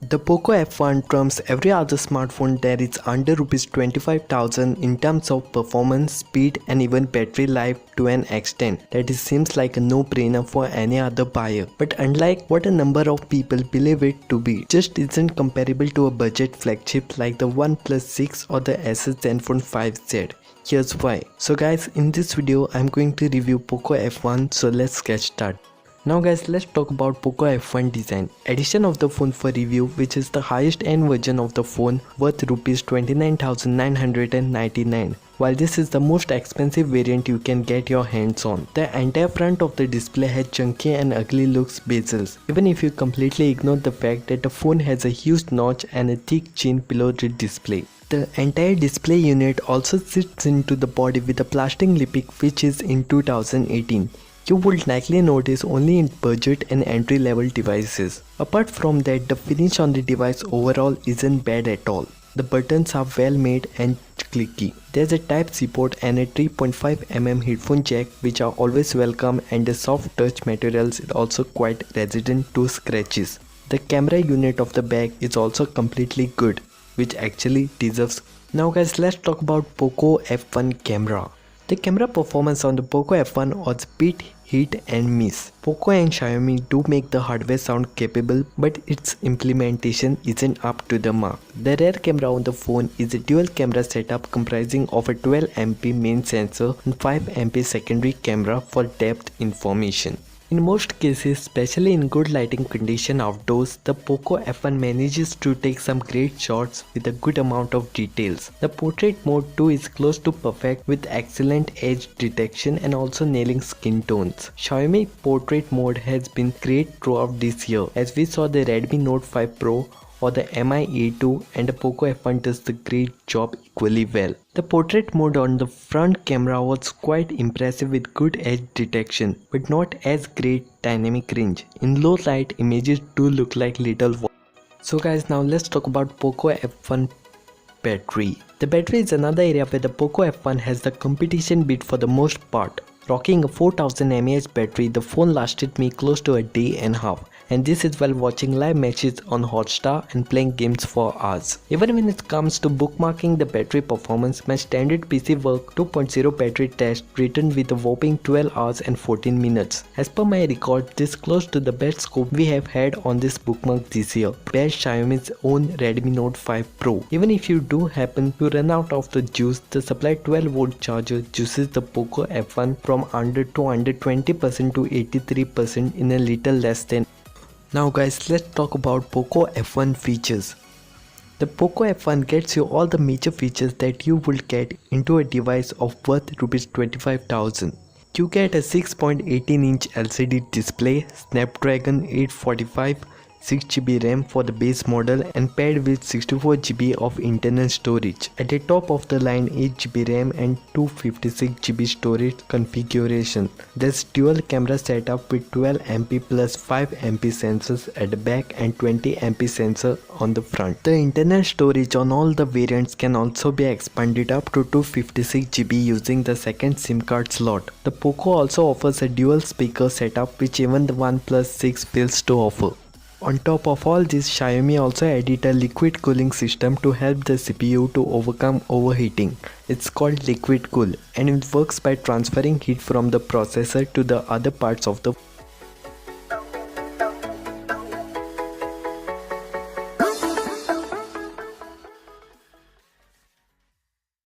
The Poco F1 trumps every other smartphone that is under Rs 25,000 in terms of performance, speed and even battery life to an extent that it seems like a no-brainer for any other buyer. But unlike what a number of people believe it to be, it just isn't comparable to a budget flagship like the OnePlus 6 or the Asus Zenfone 5Z. Here's why. So guys, in this video I'm going to review Poco F1, so let's get started. Now guys, let's talk about Poco F1 Design, edition of the phone for review, which is the highest end version of the phone worth Rs 29,999. While this is the most expensive variant you can get your hands on. The entire front of the display has chunky and ugly looks bezels, even if you completely ignore the fact that the phone has a huge notch and a thick chin below the display. The entire display unit also sits into the body with a plastic lipstick which is in 2018. You would likely notice only in budget and entry-level devices. Apart from that, the finish on the device overall isn't bad at all. The buttons are well made and clicky. There's a Type-C port and a 3.5mm headphone jack which are always welcome, and the soft touch materials is also quite resistant to scratches. The camera unit of the back is also completely good, which actually deserves. Now guys, let's talk about Poco F1 Camera. The camera performance on the Poco F1 was bit hit and miss. Poco and Xiaomi do make the hardware sound capable, but its implementation isn't up to the mark. The rear camera on the phone is a dual camera setup comprising of a 12MP main sensor and 5MP secondary camera for depth information. In most cases, especially in good lighting condition outdoors, the Poco F1 manages to take some great shots with a good amount of details. The portrait mode too is close to perfect with excellent edge detection and also nailing skin tones. Xiaomi portrait mode has been great throughout this year, as we saw the Redmi Note 5 Pro or the Mi A2, and the Poco F1 does the great job equally well. The portrait mode on the front camera was quite impressive with good edge detection, but not as great dynamic range. In low light, images do look like little. So guys, now let's talk about Poco F1 Battery. The battery is another area where the Poco F1 has the competition beat for the most part. Rocking a 4000 mAh battery, the phone lasted me close to a day and a half. And this is while watching live matches on Hotstar and playing games for hours. Even when it comes to bookmarking the battery performance, my standard PC Work 2.0 battery test returned with a whopping 12 hours and 14 minutes. As per my record, this close to the best scope we have had on this bookmark this year, whereas Xiaomi's own Redmi Note 5 Pro. Even if you do happen to run out of the juice, the supplied 12V charger juices the Poco F1 from under 20% to 83% in a little less than. Now guys, let's talk about Poco F1 features. The Poco F1 gets you all the major features that you would get into a device of worth Rs 25,000. You get a 6.18-inch LCD display, Snapdragon 845, 6GB RAM for the base model and paired with 64GB of internal storage. At the top of the line 8GB RAM and 256GB storage configuration. There's dual camera setup with 12MP plus 5MP sensors at the back and 20MP sensor on the front. The internal storage on all the variants can also be expanded up to 256GB using the second SIM card slot. The Poco also offers a dual speaker setup which even the OnePlus 6 fails to offer. On top of all this, Xiaomi also added a liquid cooling system to help the CPU to overcome overheating. It's called Liquid Cool and it works by transferring heat from the processor to the other parts of the phone.